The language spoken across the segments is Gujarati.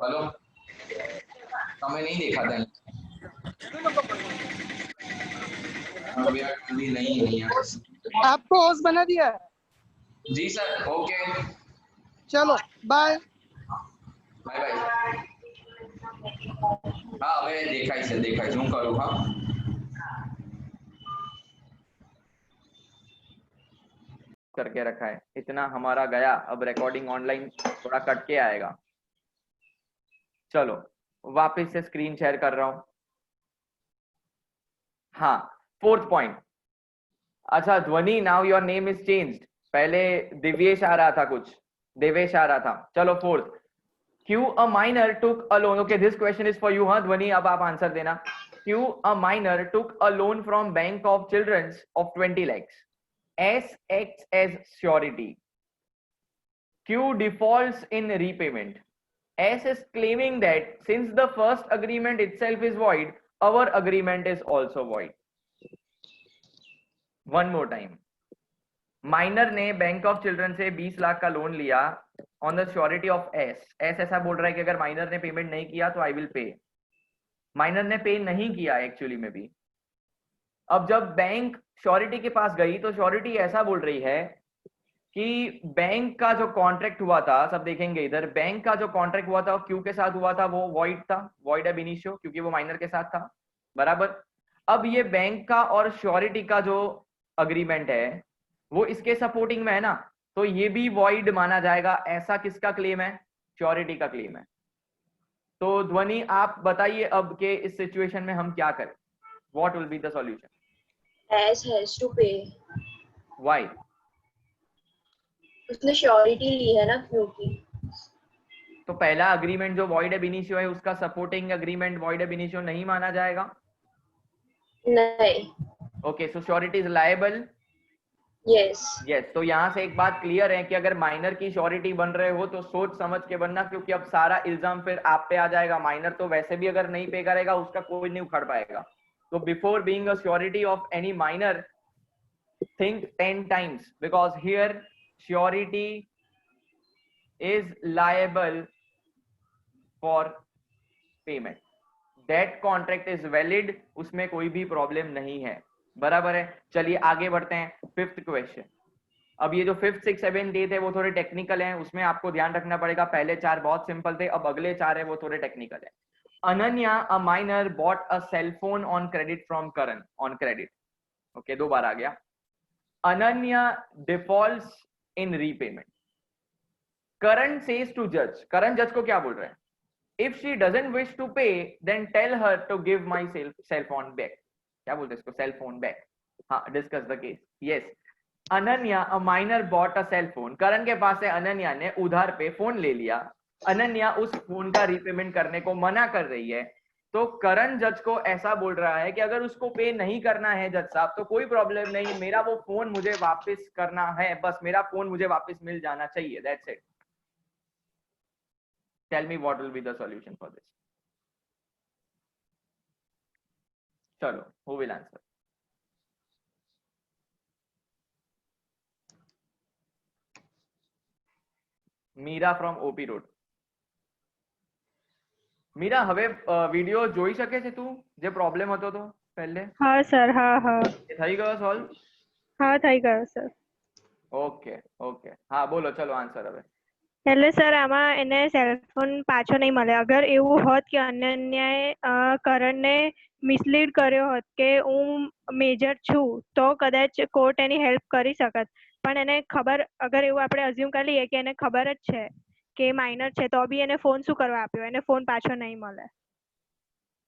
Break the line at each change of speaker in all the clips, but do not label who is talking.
हेलो, हमें नहीं देखा था अभी नहीं है यहाँ।
आपको होस्ट बना दिया है?
जी सर, ओके,
चलो बाय
बाय बाय। हाँ હવે દેખાય છે હું કરું હા
करके रखा है। इतना हमारा गया, अब रिकॉर्डिंग ऑनलाइन थोड़ा कट के आएगा। चलो वापस से स्क्रीन शेयर कर रहा हूं। हाँ, 4th पॉइंट। अच्छा ध्वनि, now your name is changed. पहले दिव्येश आ रहा था, कुछ देवेश आ रहा था। चलो 4th, Q a minor took a loan. Okay, this question is for you. हाँ ध्वनि, अब आप आंसर देना। Q a minor took a loan from bank of children's of 20 lakhs. S acts as surety. Q defaults in repayment. S is claiming that since the first agreement itself is void, our agreement is also void. One more time. Minor ने बैंक ऑफ चिल्ड्रन से 20 लाख का लोन लिया on the surety of S. S ऐसा बोल रहा है कि अगर माइनर ने पेमेंट नहीं किया तो आई विल पे। माइनर ने पे नहीं किया एक्चुअली में भी। अब जब बैंक श्योरिटी के पास गई तो श्योरिटी ऐसा बोल रही है कि बैंक का जो कॉन्ट्रैक्ट हुआ था, सब देखेंगे इधर, बैंक का जो कॉन्ट्रैक्ट हुआ था क्यू के साथ हुआ था वो वॉइड था, वॉइड अब इनिशियो, क्योंकि वो माइनर के साथ था, बराबर। अब ये बैंक का और श्योरिटी का जो अग्रीमेंट है वो इसके सपोर्टिंग में है ना, तो ये भी वॉइड माना जाएगा। ऐसा किसका क्लेम है? श्योरिटी का क्लेम है। तो ध्वनि आप बताइए अब के इस सिचुएशन में हम क्या करें? What will be the solution?
S has to pay.
Why?
उसने श्योरिटी ली है ना क्योंकि।
तो पहला अग्रीमेंट जो वॉइड एब इनिशियो है उसका सपोर्टिंग अग्रीमेंट वॉइड एब इनिशियो नहीं माना जाएगा?
नहीं।
Okay, so surety is liable.
Yes
yes, तो यहाँ से एक बात क्लियर है कि अगर माइनर की श्योरिटी बन रहे हो तो सोच समझ के बनना, क्योंकि अब सारा इल्जाम फिर आप पे आ जाएगा। माइनर तो वैसे भी अगर नहीं पे करेगा उसका कोई नहीं उखाड़ पाएगा। तो before being a surety of any minor, think 10 times, because here surety is liable for payment. That contract is valid, उसमें कोई भी प्रॉब्लम नहीं है, बराबर है। चलिए आगे बढ़ते हैं। 5th question. अब ये जो 5th 6 7 8 है वो थोड़े टेक्निकल हैं, उसमें आपको ध्यान रखना पड़ेगा। पहले 4 बहुत सिंपल थे, अब अगले 4 है वो थोड़े टेक्निकल है। Ananya a minor bought a cell phone on credit from Karan on credit. Okay, 2 बार आ गया। Ananya defaults in repayment. Karan says to judge. Karan judge को क्या बोल रहा है? If she doesn't wish to pay, then tell her to give my cell phone back. क्या बोलते हैं इसको? Cell phone back. हाँ, discuss the case. Yes. Ananya, a minor bought a cell phone. करण के पास से अनन्या ने उधार पे फोन ले लिया। अनन्या उस फोन का रीपेमेंट करने को मना कर रही है। तो करण जज को ऐसा बोल रहा है कि अगर उसको पे नहीं करना है जज साहब तो कोई प्रॉब्लम नहीं, मेरा वो फोन मुझे वापस करना है, बस मेरा फोन मुझे वापस मिल जाना चाहिए, that's it. Tell me what will be the solution for this. चलो, who will answer? Meera from OP road. Meera, હવે વિડિયો જોઈ શકે છે તું? જે પ્રોબ્લેમ હતો તો પહેલે?
હા સર, હા હા
એ થઈ ગયો સોલ્વ?
હા થઈ ગયો સર।
ઓકે ઓકે, હા બોલો, ચલો આન્સર હવે।
એટલે સર આમાં એને સેલફોન પાછો નહીં મળે। અગર એવું હોત કે અનન્યાએ કરણને મિસલીડ કર્યો હોત કે હું મેજર છું તો કદાચ કોર્ટ એની હેલ્પ કરી શકત, પણ એને ખબર, અગર એવું આપણે અઝ્યુમ કરી લઈએ કે એને ખબર જ છે કે માઇનર છે તો બી એને ફોન શું કરવા આપ્યો? એને ફોન પાછો નહીં મળે।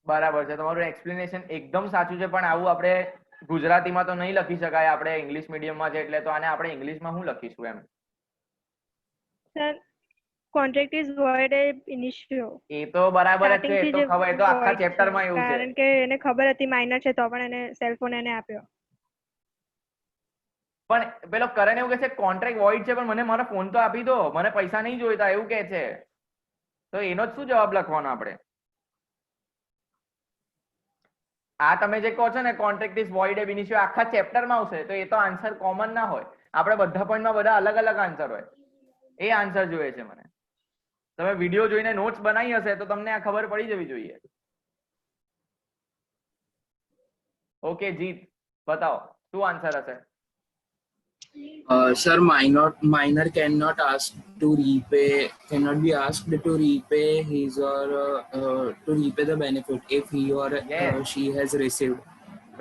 બરાબર છે, તમારું એક્સપ્લેનેશન એકદમ સાચું છે, પણ આવું આપણે ગુજરાતીમાં તો નહીં લખી શકાય, આપણે ઇંગ્લિશ મીડિયમમાં છે એટલે, તો આને આપણે ઇંગ્લિશમાં શું લખીશું એમ?
Sir contract is void ab initio.
એ તો બરાબર જ છે, એ તો ખબર, એ તો આખા ચેપ્ટરમાં એવું છે।
કારણ કે એને ખબર હતી માઇનર છે તો પણ એને સેલફોન એને આપ્યો।
પણ પેલો કરણ એવું કહે છે કોન્ટ્રાક્ટ વોઇડ છે, પણ મને મારો ફોન તો આપી દો, મને પૈસા નહીં જોઈતા, એવું કહે છે। તો એનો જ શું જવાબ લખવાનો આપણે? આ તમે જે કહો છો ને કોન્ટ્રાક્ટ ઇઝ વોઇડ એબ ઇનિશિયો, આખા ચેપ્ટરમાં આવશે, તો એ તો આન્સર કોમન ના હોય। આપણે બધા પોઈન્ટમાં બધા અલગ અલગ આન્સર હોય, એ આન્સર જોઈએ છે મને। તમે વિડિયો જોઈને નોટ્સ બનાવી હશે તો તમને આ ખબર પડી જવી જોઈએ. ઓકે જીત बताओ શું આન્સર હશે?
Sir, minor cannot be asked to repay his or to repay the benefit if he or
Yes.
she has received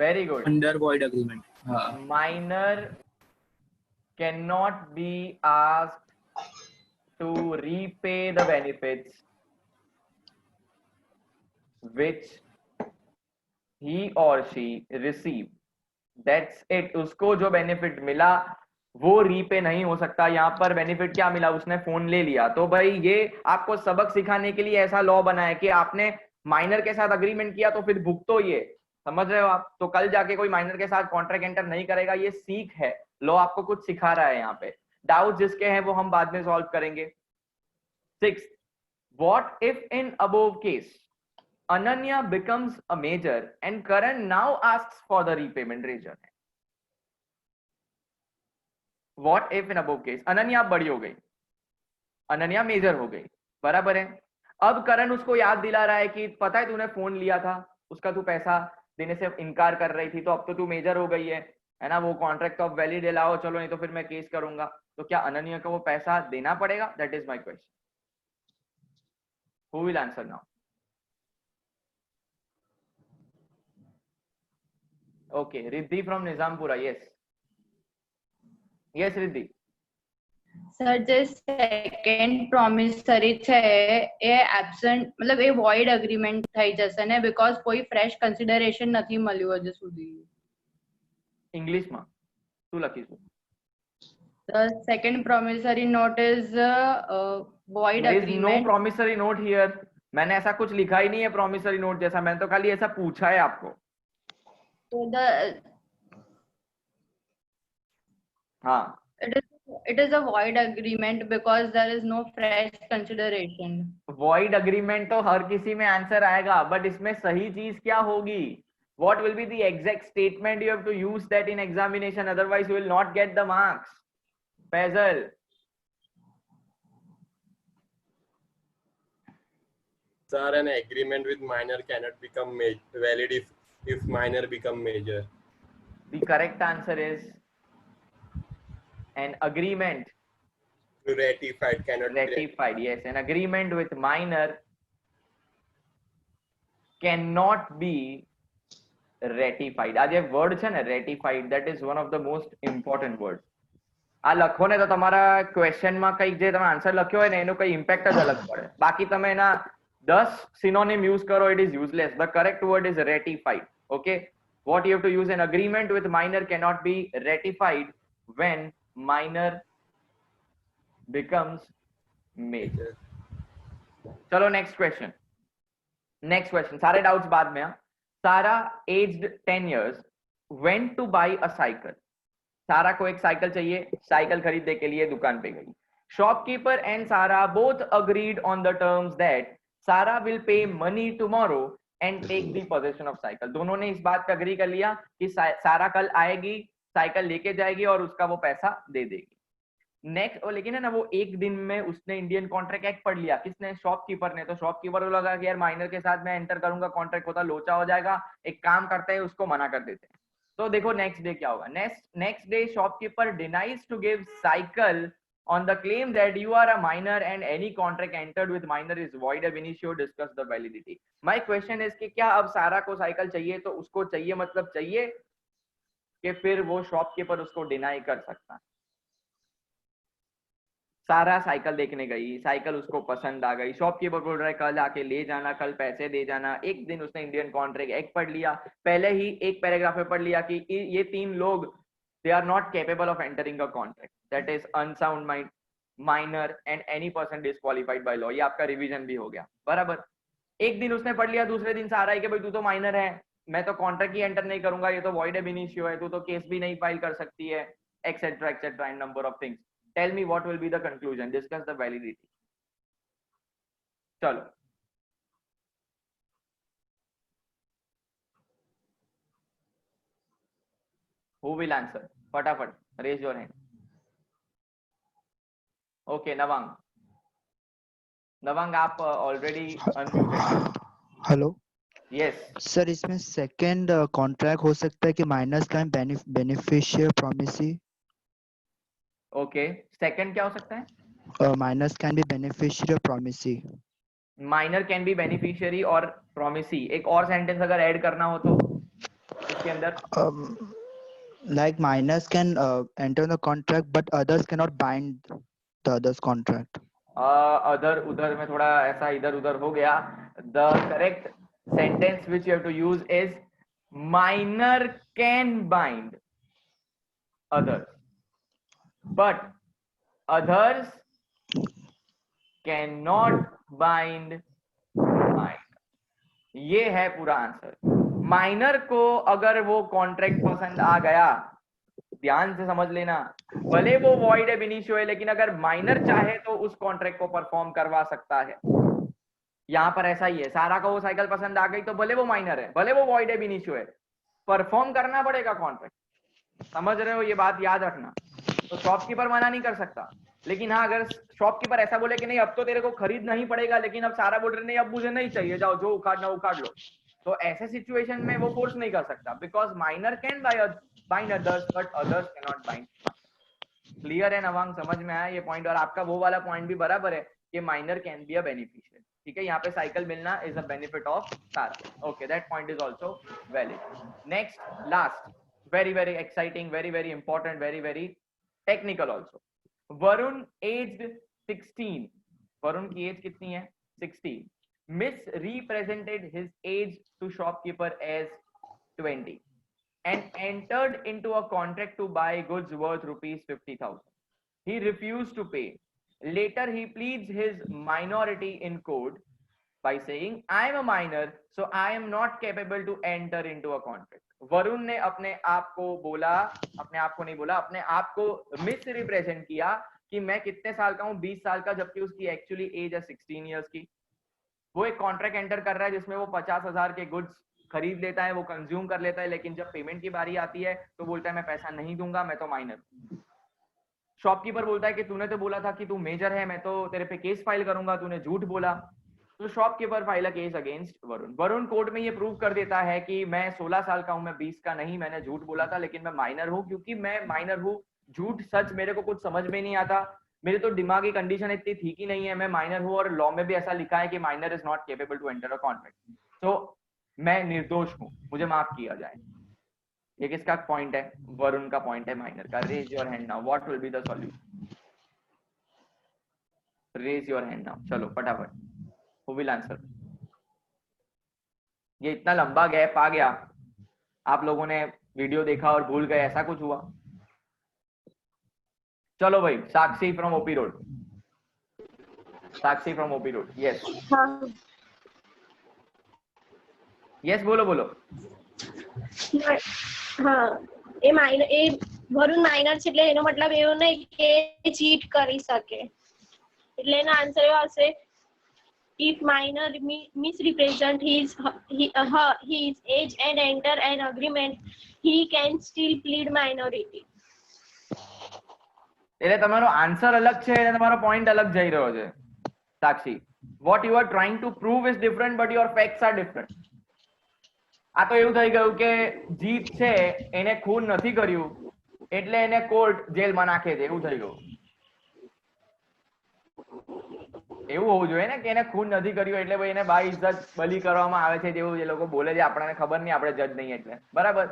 Very good.
under void agreement.
Minor cannot be asked to repay the benefits which he or she received. That's it. उसको जो बेनिफिट मिला वो रीपे नहीं हो सकता. यहाँ पर बेनिफिट क्या मिला? उसने फोन ले लिया. तो भाई ये आपको सबक सिखाने के लिए ऐसा लॉ बना है कि आपने माइनर के साथ अग्रीमेंट किया तो फिर भुगतो ये. समझ रहे हो आप? तो कल जाके कोई माइनर के साथ कॉन्ट्रैक्ट एंटर नहीं करेगा. ये सीख है. लॉ आपको कुछ सिखा रहा है यहाँ पे. डाउट जिसके हैं वो हम बाद में सॉल्व करेंगे. 6. What if in above case Ananya becomes a major and Karan now asks for the repayment region? What if in above case Ananya बड़ी हो गई, अनन्या मेजर हो गई, बराबर है. अब करण उसको याद दिला रहा है कि पता है तूने फोन लिया था, उसका तू पैसा देने से इनकार कर रही थी, तो अब तो तू मेजर हो गई है ना, वो कॉन्ट्रैक्ट तो अब वैलिड लाओ, चलो नहीं तो फिर मैं केस करूंगा. तो क्या अनन्या को वो पैसा देना पड़ेगा? That is my question. Who will answer now? Okay, Riddhi from Nizampura. Yes yes Riddhi.
Sir જે સેકન્ડ પ્રોમિસરી છે એ એબ્સન્ટ મતલબ એ વોઇડ એગ્રીમેન્ટ થઈ જશે ને, બીકોઝ કોઈ ફ્રેશ કન્સિડરેશન નથી મળ્યું હજુ સુધી.
ઇંગ્લિશમાં શું લખીશું?
The second promissory note is void
There is no
agreement.
promissory note here. मैंने ऐसा कुछ लिखा ही नहीं है promissory note जैसा. मैंने तो खाली ऐसा पूछा है आपको.
So
हाँ,
it is a void agreement because there is no fresh consideration.
void agreement तो हर किसी में आंसर आएगा, बट इसमें सही चीज क्या होगी? What will be the exact statement? You have to use that in examination, otherwise you will not get the marks. Faisal.
Sir, an agreement with minor cannot become valid if minor become major.
The correct answer is an agreement
Ratified cannot be
ratified. Yes, an agreement with minor cannot be ratified. આ જે વર્ડ છે ને ratified, that is one of the most important words. આ લખો ને તો તમારા ક્વેશ્ચનમાં કઈ જે તમે આન્સર લખ્યો હોય ને એનો કઈ ઇમ્પેક્ટ જ અલગ પડે. બાકી તમે એના 10 સિનોનિમ યુઝ કરો, it is useless. The correct word is ratified. Okay, what you have to use? An agreement with minor cannot be ratified when minor becomes major. चलो नेक्स्ट क्वेश्चन. सारे डाउट्स बाद में. सारा aged 10 years went to buy a cycle. सारा को एक साइकिल चाहिए, साइकिल खरीदने के लिए दुकान पे गई. Shopkeeper and Sarah both agreed on the terms that Sarah will pay money tomorrow and take the position of cycle. दोनों ने इस बात पे अग्री कर लिया कि सारा कल आएगी, साइकिल लेके जाएगी और उसका वो पैसा दे देगी. नेक्स्ट, लेकिन है ना वो एक दिन में उसने इंडियन कॉन्ट्रैक्ट एक्ट पढ़ लिया. किसने? शॉपकीपर ने. तो शॉपकीपर को लगा कि यार माइनर के साथ मैं एंटर करूंगा, कॉन्ट्रैक्ट होता लोचा हो जाएगा, एक काम करते हैं उसको मना कर देते हैं. तो देखो नेक्स्ट डे क्या होगा. Next day shopkeeper denies to give cycle on the claim that you are a minor and any contract entered with minor is void ab initio. Discuss the validity. My question is कि क्या अब सारा को साइकिल चाहिए तो उसको चाहिए मतलब चाहिए कि फिर वो शॉपकीपर उसको डिनाई कर सकता है? सारा साइकिल देखने गई, साइकिल उसको पसंद आ गई, शॉपकीपर बोल रहा है कल आके ले जाना, कल पैसे दे जाना. एक दिन उसने इंडियन कॉन्ट्रैक्ट एक्ट पढ़ लिया, पहले ही एक पैराग्राफ में पढ़ लिया कि ये 3 लोग they are not capable of entering a contract, that is unsound mind, minor and any person disqualified by law. ये आपका रिवीजन भी हो गया, बराबर. एक दिन उसने पढ़ लिया, दूसरे दिन सारा है कि भाई तू तो माइनर है, मैं तो कॉन्ट्रैक्ट ही एंटर नहीं करूंगा, ये तो void ab initio है, तू तो केस भी नहीं फाइल कर सकती है, etcetera etcetera and number of things. Tell me what will be the conclusion. Discuss the validity. चलो who will answer? फटाफट raise your hand. Okay, Navang. Navang आप already unmuted.
Hello
yes
sir, इसमें सेकंड कॉन्ट्रैक्ट हो सकता है कि माइनस का बेनिफिशियर प्रोमिसी।
ओके, सेकंड क्या हो सकता है?
Minus can be beneficiary promisee.
Minor can be beneficiary और प्रोमिसी। एक और सेंटेंस अगर ऐड करना हो तो इसके अंदर
Like minors can enter the contract but others cannot bind the others contract.
Other उधर में थोड़ा ऐसा इधर उधर हो गया। The correct sentence which you have to use is minor can bind others but others can not bind minor. ये है पूरा आंसर। माइनर को अगर वो कॉन्ट्रैक्ट पसंद आ गया, ध्यान से समझ लेना, भले वो वॉइड एब इनिशियो है, लेकिन अगर माइनर चाहे तो उस कॉन्ट्रैक्ट को परफॉर्म करवा सकता है। यहाँ पर ऐसा ही है, सारा को वो साइकिल पसंद आ गई तो भले वो माइनर है, भले वो वॉइड एब इनिशियो है, परफॉर्म करना पड़ेगा कॉन्ट्रैक्ट। समझ रहे हो? ये बात याद रखना। तो शॉपकीपर मना नहीं कर सकता, लेकिन हाँ अगर शॉपकीपर ऐसा बोले कि नहीं अब तो तेरे को खरीदना ही पड़ेगा, लेकिन अब सारा बोल रहे नहीं अब मुझे नहीं चाहिए, जाओ जो उखाड़ना उखाड़ लो, तो ऐसे सिचुएशन में वो फोर्स नहीं कर सकता, because minor can bind others but others can not bind. Clear है नवांग? समझ में आया ये पॉइंट? और आपका वो वाला पॉइंट भी बराबर है कि minor can be a beneficial. ठीक है, यहाँ पे साइकिल मिलना इज अ बेनिफिट ऑफ सारा। Okay, that point is also valid. Next, last, very very exciting, very very important, very very technical also. Varun aged 16। Varun की एज कितनी है? 16. misrepresented his age to shopkeeper as 20 and entered into a contract to buy goods worth rupees 50,000. He refused to pay. Later he pleads his minority in court by saying I am a minor so I am not capable to enter into a contract. Varun ने अपने आप को बोला, अपने आप को नहीं बोला, अपने आप को मिसरिप्रेजेंट किया कि मैं कितने साल का हूं, 20 साल का, जबकि उसकी एक्चुअली एज है 16 इयर्स की। वो एक कॉन्ट्रैक्ट एंटर कर रहा है जिसमें वो 50,000 के गुड्स खरीद लेता है, वो कंज्यूम कर लेता है, लेकिन जब पेमेंट की बारी आती है तो बोलता है मैं पैसा नहीं दूंगा, मैं तो माइनर हूं। शॉपकीपर बोलता है कि तूने तो बोला था कि तू मेजर है, मैं तो तेरे पे केस फाइल करूंगा, तूने झूठ बोला। तो shopkeeper file a case against Varun. Varun court में ये प्रूव कर देता है कि मैं 16 साल का हूं, मैं 20 का नहीं, मैंने झूठ बोला था, लेकिन मैं माइनर हूं। क्योंकि मैं माइनर हूं, झूठ सच मेरे को कुछ समझ में नहीं आता, मेरी तो दिमागी कंडीशन इतनी ठीक ही नहीं है, मैं माइनर हूं और लॉ में भी ऐसा लिखा है कि minor is not capable to enter a contract, तो मैं निर्दोष हूं, मुझे माफ किया जाए। ये किसका पॉइंट है? वरुण का पॉइंट है, माइनर का। Raise your hand now, what will be the solution? Raise your hand now, चलो फटाफट, हु विल आंसर? ये इतना लंबा गैप आ गया, आप लोगों ने वीडियो देखा और भूल गए, ऐसा कुछ हुआ? चलो भाई, Sakshi from OP road, Sakshi from OP road, yes yes, बोलो बोलो।
હા, એ માઇનર, એ વરુણ માઇનર છે એટલે એનો મતલબ એવો નહીં કે ચીટ કરી શકે, એટલે એનો આન્સર એવો હશે if minor misrepresent his age and enter an agreement, he can still plead minority.
એટલે તમારો આન્સર અલગ છે અને તમારો પોઈન્ટ અલગ જઈ રહ્યો છે સાક્ષી. what you are trying to prove is different but your facts are different. આ તો એવું થઈ ગયું કે જીત છે એને ખૂન નથી કર્યું એટલે એને કોર્ટ જેલમાં નાખે છે, એવું થઈ ગયું. એવું હોવું જોઈએ ને કે એને ખૂન નથી કર્યું એટલે ભાઈ એને બાઈ ઇજ્જત બલી કરવામાં આવે છે, જેવું એ લોકો બોલે છે, આપણને ખબર નહીં, આપણે જજ નહીં એટલે, બરાબર?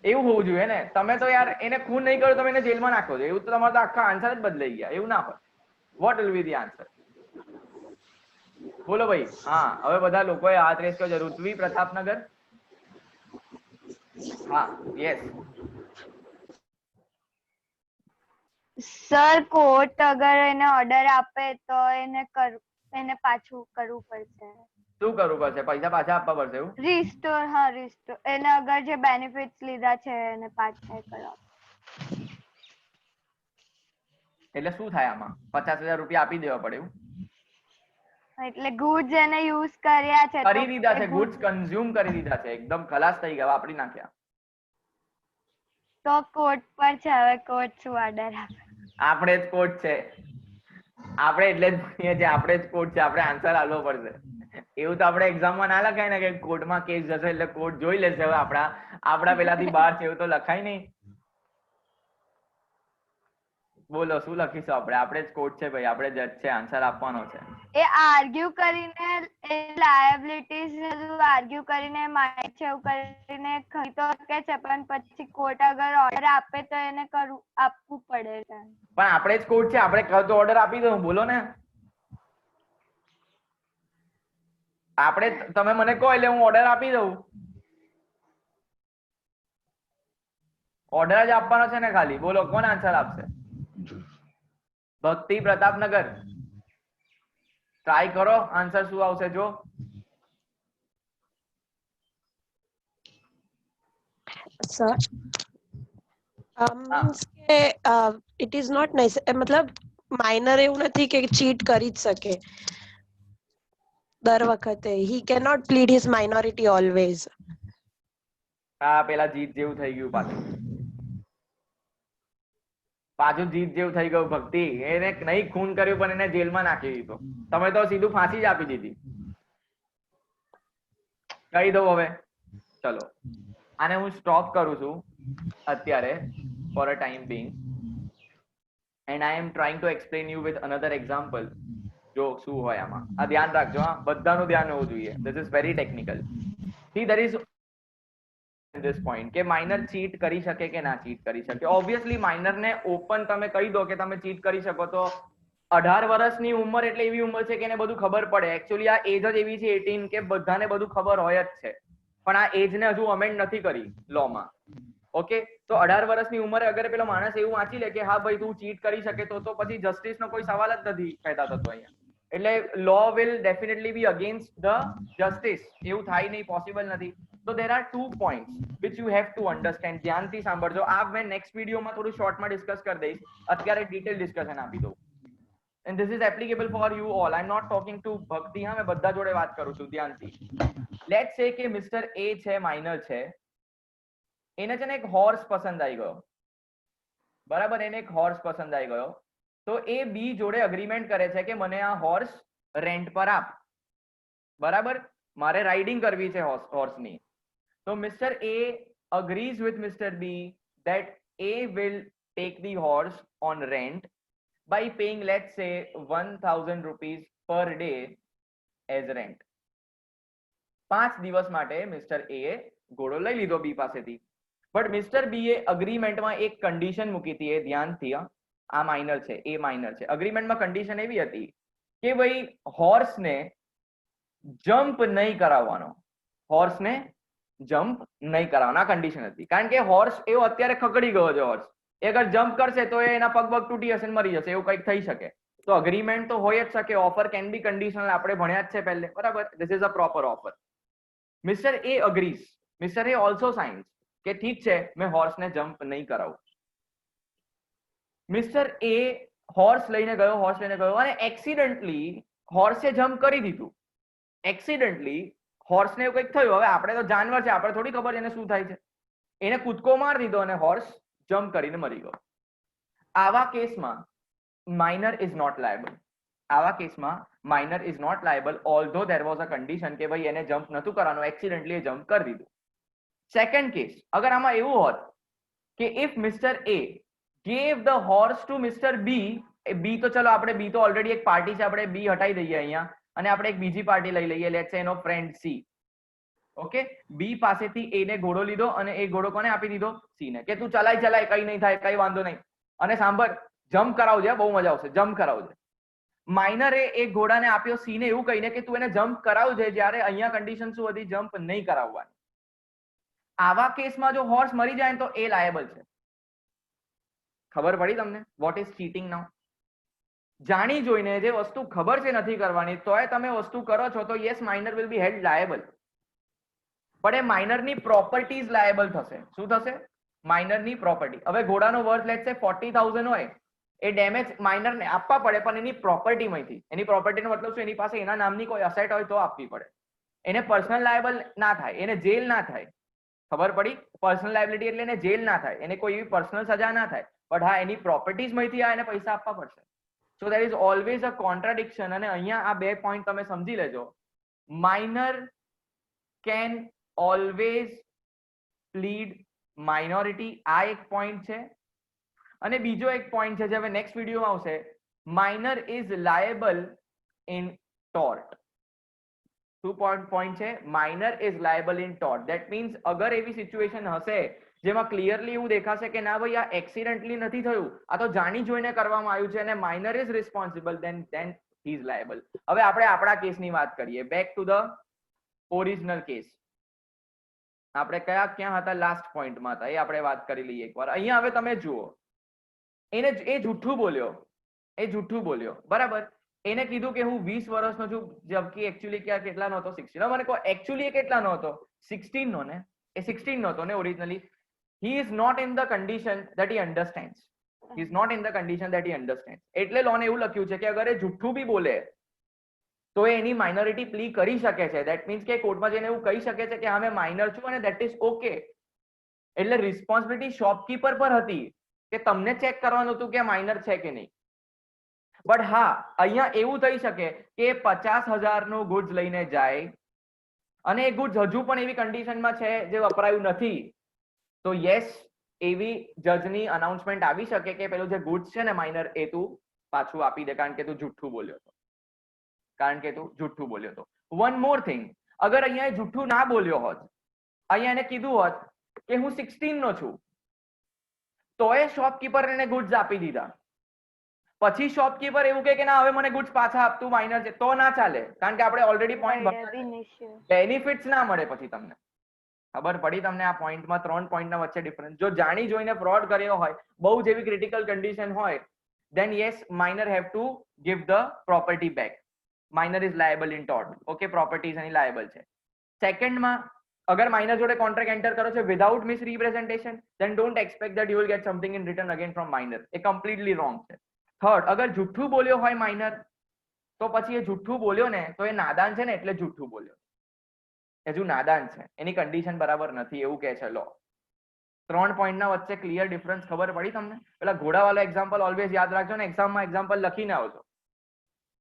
એવું હોવું જોઈએ ને. તમે તો યાર એને ખૂન નહીં કર્યો, તમે એને જેલમાં નાખો છો, એવું તો તમારો તો આખા આન્સર જ બદલાઈ ગયા, એવું ના હોય. What will be the answer? બોલો ભાઈ. હા, હવે બધા લોકોએ હાથ રેસ કર્યો છે. ઋત્વી, પ્રતાપનગર. હા, યસ
સર, કોર્ટ અગર એને ઓર્ડર આપે તો એને પાછું કરવું પડશે.
શું કરવું પડશે? પૈસા પાછા આપવા પડશે એવું?
રિસ્ટોર, હા રિસ્ટોર. એને અગર જે બેનિફિટ્સ લીધા છે એને પાછા કરવા.
એટલે શું થાય આમાં? 50,000 રૂપિયા આપી દેવા પડે એવું?
એટલે ગુડ્સ એને યુઝ કર્યા છે,
કરી દીધા છે, ગુડ્સ કન્ઝ્યુમ કરી દીધા છે, એકદમ ખલાસ થઈ ગયા, વાપરી નાખ્યા.
તો કોર્ટ પર છે, હવે કોર્ટ શું ઓર્ડર આપે?
આપણે જ કોર્ટ છે. આપણે એટલે જ ભણીએ છીએ, આપણે જ કોર્ટ છે, આપણે આન્સર આપવો પડશે. એવું તો આપણે એક્ઝામમાં ના લખાય ને કે કોર્ટમાં કેસ જશે એટલે કોર્ટ જોઈ લેશે. હવે આપણા પેલાથી બહાર છે એવું તો લખાય નહીં. બોલો શું લખીશું આપણે? આપણે જ કોર્ટ છે ભાઈ, આપણે જજ છે, આન્સર આપવાનો છે.
એ આર્ગ્યુ કરીને એ લાયબિલિટીઝ આર્ગ્યુ કરીને માય છે એવું કરીને ખરી તો કે છે, પણ પછી કોર્ટ અગર ઓર્ડર આપે તો એને આપવું પડે છે.
પણ આપણે જ કોર્ટ છે, આપણે કહો તો ઓર્ડર આપી દો. બોલો ને, આપણે તમે મને કહો એટલે હું ઓર્ડર આપી દઉં. ઓર્ડર જ આપવાનો છે ને ખાલી. બોલો કોણ આન્સર આપશે? ભક્તિ, પ્રતાપનગર. ટ્રાય કરો, આન્સર શું આવશે જો.
સર મીન્સ કે ઇટ ઇઝ નોટ મતલબ માઇનર એવું નથી કે ચીટ કરી જ શકે દર વખતે. He can not plead his minority always.
આ પેલા જીત જેવું થઈ ગયું પાછું જીત જેવું થઈ ગયું. ભક્તિ એને નહીં ખૂન કર્યું પણ એને જેલમાં નાખી દીધો. તમે તો સીધું ફાંસી જ આપી દીધી. કહી દઉં હવે, ચલો આને હું સ્ટોપ કરું છું અત્યારે for a time Bing, and I M trying to explain you with another example. જો શું હોય આમાં, આ ધ્યાન રાખજો. હા, બધાનું ધ્યાન હોવું જોઈએ. This is very technical. See there is this point કે માઇનર ચીટ કરી શકે કે ના ચીટ કરી શકે. ઓબ્વિયસલી માઇનર ને ઓપન તમે કહી દો કે તમે ચીટ કરી શકો તો 18 વર્ષની ઉંમર એટલે એવી ઉંમર છે કે એને બધું ખબર પડે. એકચ્યુઅલી આ એજ જ એવી છે 18 કે બધાને બધું ખબર હોય જ છે, પણ આ એજ ને હજુ અમેન્ડ નથી કરી લો માં. ઓકે, તો 18 વર્ષની ઉંમરે અગર પેલો માણસ એવું વાંચી લે કે હા ભાઈ તું ચીટ કરી શકે તો પછી જસ્ટિસ નો કોઈ સવાલ જ નથી પેદા થતો અહીંયા. એટલે law will definitely be against the justice. એવું થાય નહીં, પોસિબલ નથી. So there are 2 points which you have to understand. ધ્યાનથી સાંભળજો. આ મેં નેક્સ્ટ વિડીયોમાં થોડું શોર્ટમાં ડિસ્કસ કરી દઈશ. અત્યારે ડિટેલ ડિસ્કશન આપી દઉં. And this is applicable for you all. I'm not talking to ભક્તિ. હા, મેં બધા જોડે વાત કરું છું ધ્યાનથી. Let's say કે મિસ્ટર A છે, માઇનર છે, એને છે ને એક હોર્સ પસંદ આવી ગયો. બરાબર, એને એક હોર્સ પસંદ આવી ગયો. તો એ બી જોડે અગ્રીમેન્ટ કરે છે કે મને આ હોર્સ રેન્ટ પર આપ. બરાબર, મારે રાઇડિંગ કરવી છે હોર્સની. So Mr. A agrees with Mr. B that A will take the horse on rent by paying, let's say, 1000 rupees per day as rent. 5 દિવસ માટે મિસ્ટર A એ ઘોડો લઈ લીધો B પાસેથી. બટ મિસ્ટર B એ અગ્રીમેન્ટમાં એક કન્ડિશન મૂકી હતી. એ ધ્યાનથી, આ માઇનર છે, એ માઇનર છે. અગ્રીમેન્ટમાં કન્ડિશન એવી હતી કે ભાઈ હોર્સને જમ્પ નહીં કરાવવાનો. હોર્સને જમ્પ નહીં કરાવવાના કન્ડિશન હતી. કારણ કે હોર્સ એવો અત્યારે ખકડી ગયો છે. હોર્સ એ અગર જમ્પ કરશે તો એના પગ તૂટી જશે, મરી જશે, એવું કંઈક થઈ શકે. તો અગ્રીમેન્ટ તો હોય જ શકે. Offer can be conditional. આપણે ભણ્યા જ છે પહેલે. બરાબર, this is a proper offer. Mister A agrees. Mister A also signs કે ઠીક છે, મેં હોર્સને જમ્પ નહીં કરાવું. મિસ્ટર એ હોર્સ લઈને ગયો અને એક્સિડન્ટલી હોર્સે જમ્પ કરી દીધું. એક્સિડન્ટલી હોર્સને એવું કંઈક થયું. હવે આપણે તો જાનવર છે, આપણે થોડી ખબર એને શું થાય છે. એને કૂદકો મારી દીધો અને હોર્સ જમ્પ કરીને મરી ગયો. આવા કેસમાં માઇનર ઇઝ નોટ લાયબલ. આવા કેસમાં minor is not liable although there was a condition કે ભાઈ એને જમ્પ નતું કરવાનું, એક્સિડન્ટલી એ જમ્પ કરી દીધું. સેકન્ડ કેસ, અગર આમાં એવું હોત કે if mister A gave the horse to mister B. B તો ચલો આપણે બી તો ઓલરેડી એક પાર્ટી છે, આપણે બી હટાઈ દઈએ અહીંયા અને આપણે એક બીજી પાર્ટી લઈ લઈએ. લેટ્સ સે એનો ફ્રેન્ડ સી. ઓકે, બી પાસેથી એ ને ઘોડો લીધો અને એ ઘોડો કોને આપી દીધો? સી ને, કે તું ચલાય કઈ નહીં થાય, કઈ વાંધો નહીં. અને સાંભળ, જમ્પ કરાવજે, બહુ મજા આવશે, જમ્પ કરાવજે. માઇનરે એક ઘોડાને આપ્યો સી ને એવું કહીને કે તું એને જમ્પ કરાવજે, જ્યારે અહીંયા કન્ડિશન શું હતી? જમ્પ નહીં કરાવવાની. આવા કેસમાં જો હોર્સ મરી જાય તો એ લાયબલ છે. ખબર પડી તમને વોટ ઇઝ ચીટિંગ નાઉ? જાણી જોઈને જે વસ્તુ ખબર છે નથી કરવાની, તોય તમે વસ્તુ કરો છો તો yes, minor will be held liable. પણ એ માઇનરની પ્રોપર્ટીઝ લાયબલ થશે. શું થશે? માઇનરની પ્રોપર્ટી. હવે ઘોડાનો વર્થ લેટ્સ સે 40,000 હોય, એ ડેમેજ માઇનરને આપવા પડે, પણ એની પ્રોપર્ટીમાંથી. એની પ્રોપર્ટીનો મતલબ શું? એની પાસે એના નામની કોઈ અસેટ હોય તો આપવી પડે. એને પર્સનલ લાયબલ ના થાય, એને જેલ ના થાય. ખબર પડી? પર્સનલ લાયબિલિટી એટલે એને જેલ ના થાય, એને કોઈ એવી પર્સનલ સજા ના થાય, પણ હા એની પ્રોપર્ટીઝ માંથી એને પૈસા આપવા પડશે. So there is always a contradiction. અને અહીંયા આ બે પોઈન્ટ તમે સમજી લેજો. Minor can always plead minority, આ એક પોઈન્ટ છે. અને બીજો એક પોઈન્ટ છે જે હવે નેક્સ્ટ વિડીયોમાં આવશે, minor is liable in tort. શું પોઈન્ટ છે? Minor is liable in tort. That means અગર એવી સિચ્યુએશન હશે જેમાં ક્લિયરલી એવું દેખાશે કે ના ભાઈ આ એક્સિડન્ટલી નથી થયું, આ તો જાણી જોઈને કરવામાં આવ્યું છે અને minor is responsible, then he is liable. હવે આપણે આપણા કેસની વાત કરીએ. Back to the original case. આપણે ક્યાં હતા? લાસ્ટ પોઈન્ટમાં હતા, એ આપણે વાત કરી લઈએ એકવાર. અહીંયા હવે તમે જુઓ, એ જૂઠું બોલ્યો બરાબર. એને કીધું કે હું 20 વર્ષનો છું, જબકી એકચ્યુઅલી કેટલાનો હતો? 16. મને કહો એકચ્યુઅલી કેટલાનો હતો? 16 નો ને. એ 16 નો હતો ને originally. he is not in the condition that he understands. he is not in the condition that he understands. એટલે લોને એવું લખ્યું છે કે અગર એ જૂઠું બી બોલે તો એની માઇનોરિટી પ્લી કરી શકે છે. ધેટ મીન્સ કે કોર્ટમાં જઈને એવું કહી શકે છે કે હા મેં માઇનર છું અને ધેટ ઇઝ ઓકે. એટલે રિસ્પોન્સિબિલિટી શોપકીપર પર હતી કે તમને ચેક કરવાનું હતું કે માઇનર છે કે નહીં. બટ હા, અહીંયા એવું થઈ શકે કે 50,000 નું ગુડ્સ લઈને જાય અને એ ગુડ્સ હજુ પણ એવી કન્ડિશનમાં છે જે વપરાયું નથી, તો યસ એવી જજની અનાઉન્સમેન્ટ આવી શકે કે પેલું જે ગુડ્સ છે ને માઇનર, એ તું પાછું આપી દે કારણ કે તું જૂઠું બોલ્યો હતો. વન મોર થિંગ, અગર અહીંયા એ જૂઠું ના બોલ્યો હોત, અહીંયા એને કીધું હોત કે હું 16 નો છું, તો એ શોપકીપર એને ગુડ્સ આપી દીધા. પછી શોપકીપર એવું કહે કે ના હવે મને ગુડ્સ પાછા આપતું માઇનર છે, તો ના ચાલે કારણ કે આપણે ઓલરેડી પોઈન્ટ બેનિફિટ્સ ના મળે. પછી તમને ખબર પડી તમને આ પોઈન્ટમાં 3 પોઈન્ટના વચ્ચે ડિફરન્સ. જો જાણી જોઈને ફ્રોડ કર્યો હોય, બહુ જ એવી ક્રિટિકલ કન્ડિશન હોય, then yes minor have to give the property back. minor is liable in tort. okay, properties any liable છે. સેકન્ડ માં અગર માઇનર જોડે કોન્ટ્રાક્ટ એન્ટર કરો છો without મિસરિપ્રેઝન્ટેશન, then don't expect that you will get something in return again from minor. A completely wrong છે. થર્ડ, અગર જુઠ્ઠું બોલ્યો હોય માઇનર, તો પછી એ જુઠ્ઠું બોલ્યો ને તો એ નાદાન છે ને, એટલે જુઠ્ઠું બોલ્યો, હજુ નાદાન છે, એની કન્ડિશન બરાબર નથી એવું કહે છે લો. 3 પોઈન્ટના વચ્ચે ક્લિયર ડિફરન્સ ખબર પડી તમને? પેલા ઘોડાવાળો એક્ઝામ્પલ ઓલવેઝ યાદ રાખજો ને, એક્ઝામમાં એક્ઝામ્પલ લખીને આવજો.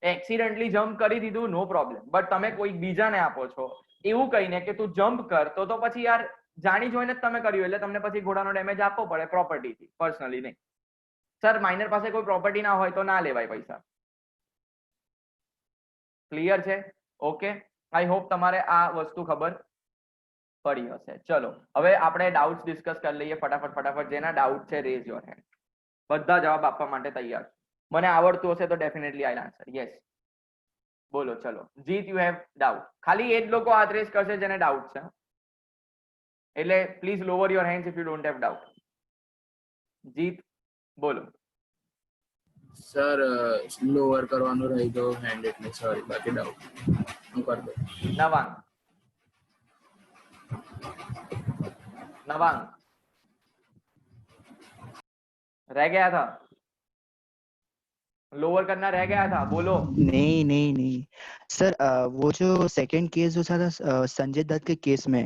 એક્સિડન્ટલી જમ્પ કરી દીધું નો પ્રોબ્લેમ, બટ તમે કોઈ બીજાને આપો છો એવું કહીને કે તું જમ્પ કર, તો પછી યાર જાણી જોઈને જ તમે કર્યું એટલે તમને પછી ઘોડાનો ડેમેજ આપવો પડે પ્રોપર્ટીથી, પર્સનલી નહીં. સર માઇનર પાસે કોઈ પ્રોપર્ટી ના હોય તો ના લેવાય પૈસા. ક્લિયર છે? ઓકે, આઈ હોપ તમારે આ વસ્તુ ખબર પડી હશે. ચલો હવે આપણે ડાઉટ્સ ડિસ્કસ કરી લઈએ ફટાફટ. જેના ડાઉટ છે રેઝ યોર હેન્ડ. બધા જવાબ આપવા માટે તૈયાર. મને આવડતું હશે તો ડેફિનેટલી આઈ આન્સર. યસ બોલો. ચલો જીત, યુ હેવ ડાઉટ. ખાલી એ જ લોકો હાથ રેઝ કરશે જેને ડાઉટ છે, એટલે please lower your hands if you don't have doubt. જીત બોલો.
સર લોઅર કરવાનું રહી ગયો હેન્ડ એટલે સોરી, બાકી ડાઉટ હું કરી દઉં.
नवांग रह गया था, लोअर करना रह गया था, बोलो.
नहीं सर, वो जो सेकंड केस जो था संजय दत्त के केस में,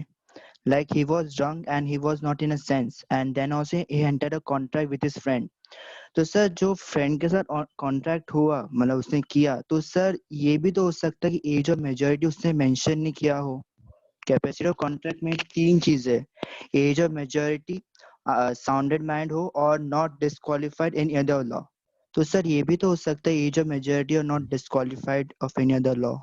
like he was drunk and he was not in a sense, and then also he entered a contract with his friend. तो सर जो फ्रेंड के साथ कॉन्ट्रैक्ट हुआ, मतलब उसने किया, तो सर ये भी तो हो सकता है कि एज ऑफ मेजॉरिटी उसने मेंशन नहीं किया हो. कैपेसिटी ऑफ कॉन्ट्रैक्ट में 3 चीज है, age of majority, sounded mind हो और not disqualified in other law. तो सर ये भी तो हो सकता है एज ऑफ मेजॉरिटी और not disqualified of any other law.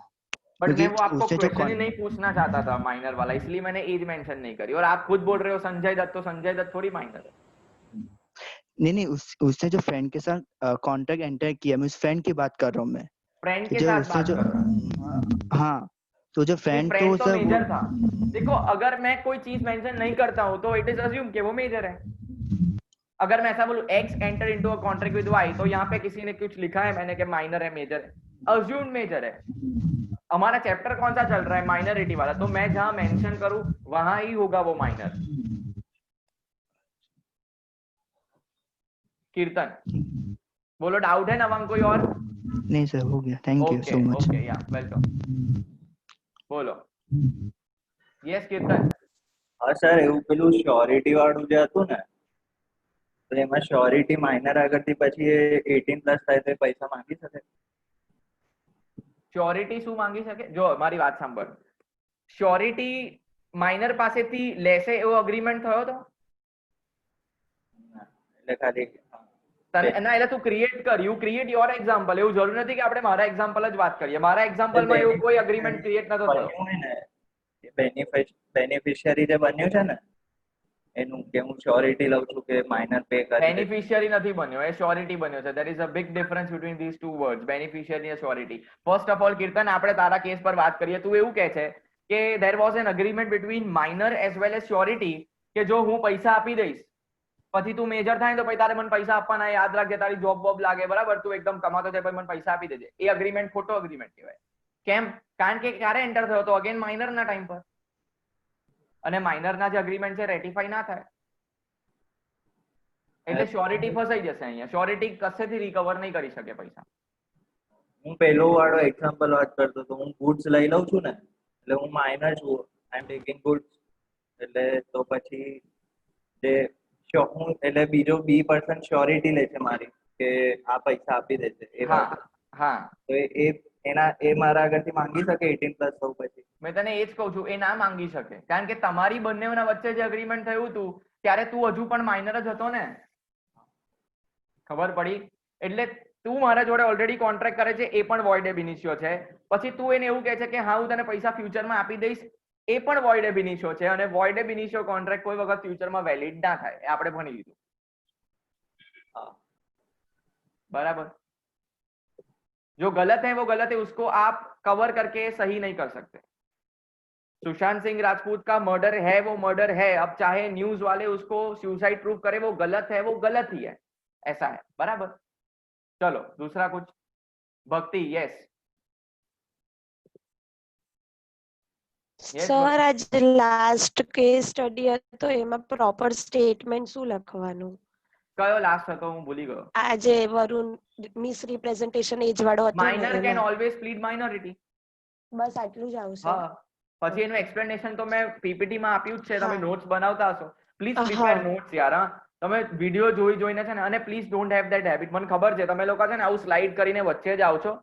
But मैं वो आपको क्वेश्चन ही नहीं पूछना चाहता था माइनर वाला, इसलिए मैंने एज मेंशन नहीं करी. और आप खुद बोल रहे हो संजय दत्त, तो संजय दत्त थोड़ी माइनर है.
नहीं उसने जो फ्रेंड के साथ कॉन्ट्रैक्ट एंटर किया, मैं उस फ्रेंड की बात कर रहा हूँ. मैं
फ्रेंड के साथ बात कर रहा हूँ.
हाँ, तो जो फ्रेंड
तो मेजर था. देखो अगर मैं कोई चीज मेंशन नहीं करता हूँ तो इट इज अज्यूम कि वो मेजर है. अगर मैं ऐसा बोलूं X enter into a contract with Y, तो यहाँ पे किसी ने कुछ लिखा है मैंने कि माइनर है मेजर है, अज्यूम मेजर है. हमारा चैप्टर कौन सा चल रहा है? माइनॉरिटी वाला. तो मैं जहां मेंशन करूं वहां ही होगा वो माइनर. कीर्तन बोलो, डाउट है नवांग कोई और?
नहीं सर, हो गया. Thank you so much.
Okay या वेलकम. બોલો. યસ કીર્તન.
હા સર, એવું પેલું શ્યોરિટી વાળું જે હતું ને, તો એમાં શ્યોરિટી માઇનર આગળથી પછી એ 18 પ્લસ થાય તો એ પૈસા માંગી શકે?
શ્યોરિટી શું માંગી શકે? જો મારી વાત સાંભળ, શ્યોરિટી માઇનર પાસેથી લેશે એવો અગ્રીમેન્ટ થયો તો?
એટલે ખાલી
ના, એટલે તું ક્રિએટ કર, યુ ક્રિએટ યોર એક્ઝામ્પલ. એવું જરૂર નથી કે આપણે મારા એક્ઝામ્પલ જ વાત કરીએ. મારા એક્ઝામ્પલમાં એવું કોઈ અગ્રીમેન્ટ ક્રિએટ નતો થયો.
બેનિફિશિયરી જે બન્યું છે ને એનું કે હું શ્યોરિટી લઉં છું કે માઇનર પે કરે.
બેનિફિશિયરી નથી બન્યો, એ શ્યોરિટી બન્યો છે. there is a big difference between these two words, beneficiary and surety. first of all, કીર્તન, આપણે તારા કેસ પર વાત કરીએ. તું એવું કહે છે કે there was an agreement between minor as well as surety કે જો હું પૈસા આપી દઈશ પછી તું મેજર થાય તો પછી તારે મને પૈસા આપવાના, યાદ રાખજે, તારી જોબ બોબ લાગે, બરાબર, તું એકદમ કમાતો છે પછી મને પૈસા આપી દેજે. એ અગ્રીમેન્ટ ખોટો અગ્રીમેન્ટ કહેવાય. કેમ? કારણ કે ક્યારે એન્ટર થયો તો? અગેન માઇનર ના ટાઈમ પર. અને માઇનર ના જે અગ્રીમેન્ટ છે રેટિફાઈ ના થાય એટલે શ્યોરિટી ફસાઈ જશે. અહીંયા શ્યોરિટી કશેથી રિકવર નહીં કરી શકે પૈસા.
હું પેલો વાળો એક્ઝામ્પલ વાત કરતો તો, હું ગુડ્સ લઈ લઉં છું ને, એટલે હું માઇનર છું, આઈ એમ ટેકિંગ ગુડ્સ, એટલે તો પછી જે હું એટલે બીજો બી પર્સન શ્યોરિટી લે છે મારી કે આ પૈસા આપી દેશે એ વાત.
હા,
તો એ મારા આગળથી માંગી શકે 18 પ્લસ થવું પછી?
મેં તને એ જ કહું છું, એ ના માંગી શકે કારણ કે તમારી બંનેના વચ્ચે જે અગ્રીમેન્ટ થયું હતું ત્યારે તું હજુ પણ માઇનર જ હતો ને. ખબર પડી? એટલે તું મારા જોડે ઓલરેડી કોન્ટ્રાક્ટ કરે છે, એ પણ વોઇડ એબ ઇનિશિયો છે. પછી તું એને એવું કહે છે કે હા હું તને પૈસા ફ્યુચરમાં આપી દઈશ, એ પણ વોઇડ એબ ઇનિશિયો છે. અને વોઇડ એબ ઇનિશિયો કોન્ટ્રાક્ટ કોઈ વખત ફ્યુચરમાં વેલિડ ના થાય, એ આપણે ભણી લીધું. बराबर. जो गलत है वो गलत है, उसको आप कवर करके सही नहीं कर सकते. सुशांत सिंह राजपूत का मर्डर है वो मर्डर है. अब चाहे न्यूज वाले उसको सुसाइड प्रूफ करे, वो गलत है, वो गलत ही है, ऐसा है. बराबर. चलो दूसरा कुछ. भक्ति. यस
સર આજ લાસ્ટ કેસ સ્ટડી હતો એમાં પ્રોપર સ્ટેટમેન્ટ શું લખવાનું?
કયો લાસ્ટ હતો? હું ભૂલી ગયો.
આજે વરુણ મિસ રિપ્રેઝન્ટેશન એજ વાળો હતો.
Minor can always plead minority.
બસ આટલું જ આવશે.
હા, પછી એનું એક્સપ્લેનેશન તો મેં પીપીટી માં આપ્યું જ છે. તમે નોટ્સ બનાવતા હશો. પ્લીઝ પ્રિપેર નોટ્સ યાર. હા, તમે વિડિયો જોઈને છે ને, અને please don't have that habit. મને ખબર છે તમે લોકો છે ને આવું સ્લાઇડ કરીને વચ્ચે જ આવ છો.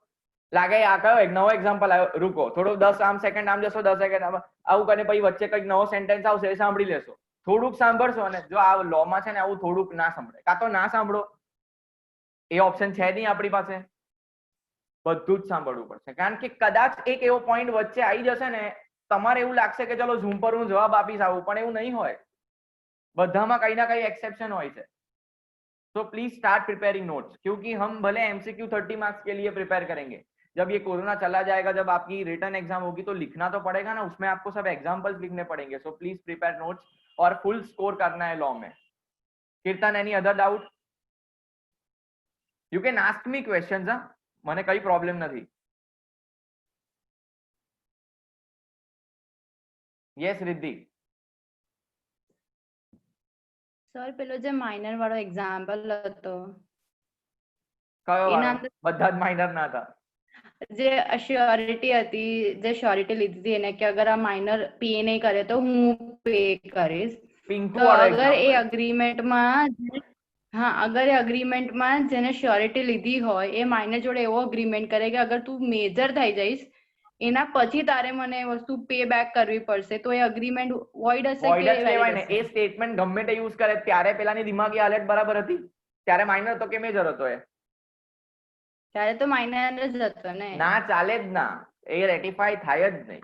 લાગે આ કયો એક નવો એક્ઝામ્પલ આવ્યો, રૂકો થોડું 10 સેકન્ડ આમ જશો, 10 સેકન્ડ આવું કરીને પછી વચ્ચે કંઈક નવો સેન્ટેન્સ આવશે, એ સાંભળી લેશો. થોડુંક સાંભળશો, અને જો આ લો માં છે ને આવું થોડુંક ના સાંભળે, કાં તો ના સાંભળો, એ ઓપ્શન છે નહીં આપણી પાસે, બધું જ સાંભળવું પડશે. કારણ કે કદાચ એક એવો પોઈન્ટ વચ્ચે આવી જશે ને, તમારે એવું લાગશે કે ચલો ઝૂમ પર હું જવાબ આપીશ આવું, પણ એવું નહીં હોય. બધામાં कहीं ना कहीं एक्सेप्शन હોય છે. तो प्लीज स्टार्ट प्रिपेयरिंग नोट्स, क्योंकि हम भले एमसीक्यू 30 मार्क्स के लिए प्रिपेयर करेंगे, जब ये कोरोना चला जाएगा, जब आपकी रिटर्न एग्जाम होगी तो लिखना तो पड़ेगा ना, उसमें आपको सब एग्जाम्पल्स लिखने पड़ेंगे. सो प्लीज प्रिपेयर नोट्स और फुल स्कोर करना है लॉ में. कीर्तन, any other doubt? You can ask me questions. હા, મને કઈ પ્રોબ્લેમ નથી. યસ રિદ્ધિ.
સર પેલો જે માઇનર વાળો એક્ઝામ્પલ હતો,
કયો વાળો? બધા જ માઇનર ના હતા.
જે શ્યોરિટી હતી, જે શ્યોરિટી લીધી હતી એને કે અગર આ માઇનર પે નહીં કરે તો હું પે કરીશ. તો અગર એ અગ્રીમેન્ટમાં, હા, અગર એ અગ્રીમેન્ટમાં જેને શ્યોરિટી લીધી હોય એ માઇનર જોડે એવો અગ્રીમેન્ટ કરે કે અગર તું મેજર થઈ જઈશ એના પછી તારે મને એ વસ્તુ પે બેક કરવી પડશે, તો એ અગ્રીમેન્ટ વોઇડ હશે કે
વોઇડ જ કહેવાય ને. એ સ્ટેટમેન્ટ ગમે તે યુઝ કરે ત્યારે પેલાની દિમાગી હાલત બરાબર હતી, ત્યારે માઇનર હતો કે મેજર હતો? એ
ત્યારે તો માઇનર જ હતો ને.
ના ચાલે જ ના, એ રેટિફાઈ થાય જ નહીં.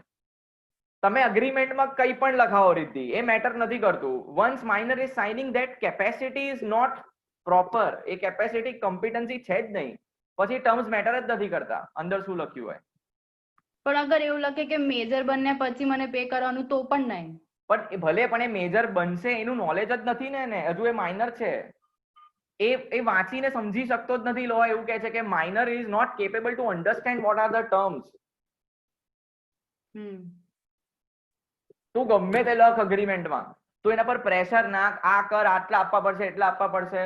તમે અગ્રીમેન્ટમાં કંઈ પણ લખાવો રિદ્ધિ, એ મેટર નથી કરતું. Once minor is signing that capacity is not proper, એ કેપેસિટી કોમ્પિટન્સી છે જ નહીં, પછી ટર્મ્સ મેટર જ નથી કરતા અંદર શું લખ્યું હોય.
પણ અગર એવું લખે કે મેજર બનને પછી મને પે કરવાનું, તો પણ નહીં.
પણ ભલે પણ એ મેજર બનશે એનું નોલેજ જ નથી ને, હજુ એ માઇનર છે. એ વાંચીને સમજી શકતો જ નથી. લો એવું કહે છે કે minor is not capable to understand what are the terms. તું ગમે તે લખ અગ્રીમેન્ટમાં, તું એના પર પ્રેશર નાખ, આ કર, આટલા આપવા પડશે, એટલા આપવા પડશે,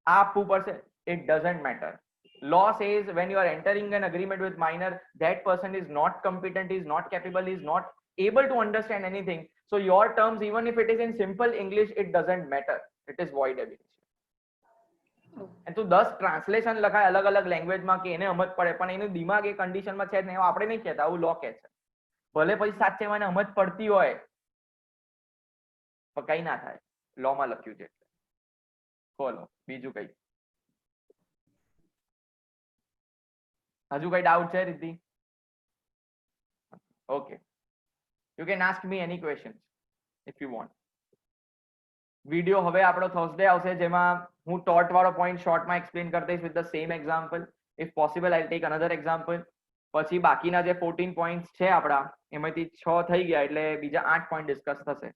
આ આપવું પડશે, it doesn't matter. Law says when you are entering an agreement with minor, that person is not competent, is not capable, is not able to understand anything. So your terms, even if it is in simple English, it doesn't matter. It is void ab initio. અને તું 10 ટ્રાન્સલેશન લખાય અલગ અલગ લેંગ્વેજમાં કે એને સમજ પડે, પણ એનું દિમાગ એ કન્ડિશનમાં છે જ નહીં. આપણે નહીં કહેતા, આવું લો કે છે. ભલે પછી સાચે મને સમજ પડતી હોય પણ કઈ ના થાય, લો માં લખ્યું છે. બોલો બીજું કઈ, હજુ કઈ ડાઉટ છે રીતિ? Okay, you can ask me any question if you want. Video હવે આપણો થર્સડે આવશે, જેમાં હું ટોટ વાળો પોઈન્ટ શોર્ટમાં એક્સપ્લેન કરી દઈશ with the same example. If possible I take another example. પછી બાકીના જે 14 પોઈન્ટ્સ છે આપણા, એમાંથી 6 થઈ ગયા એટલે બીજા 8 પોઈન્ટ ડિસ્કસ થશે.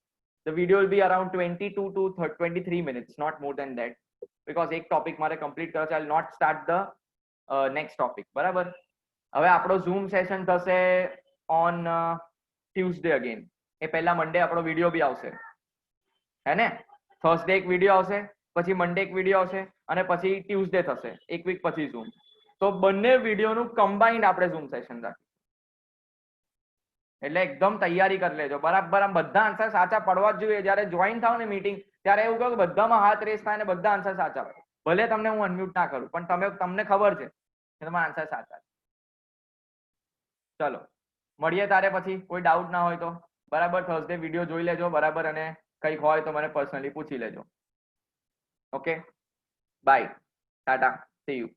The video will be around 22 to 23 minutes, not more than that, because એક ટોપિક મારે કમ્પ્લીટ કરવો છે. I'll not start the next topic. બરાબર. હવે આપણો ઝૂમ સેશન થશે on Tuesday again. એ પહેલા મંડે આપણો વિડિયો બી આવશે, હે ને? થર્સડે એક વિડિયો આવશે, પછી મંડે એક વિડિયો આવશે, અને પછી ટ્યુઝડે થશે, એક વીક પછી ઝૂમ. તો બંને વિડિયોનું કમ્બાઇન્ડ આપણે ઝૂમ સેશન રાખીશું. એટલે એકદમ તૈયારી કરી લેજો બરાબર. આમ બધા આન્સર સાચા પડવા જ જોઈએ. જ્યારે જોઈન થાવ ને મીટિંગ, ત્યારે એવું કહો કે બધામાં હાથ રેસ થાય ને બધા આન્સર સાચા હોય. ભલે તમને હું અનમ્યુટ ના કરું, પણ તમને ખબર છે કે તમારા આન્સર સાચા છે. ચલો મળીએ તારે પછી. કોઈ ડાઉટ ના હોય તો બરાબર થર્સડે વિડીયો જોઈ લેજો બરાબર, અને કંઈક હોય તો મને પર્સનલી પૂછી લેજો. Okay, bye, tata, see you.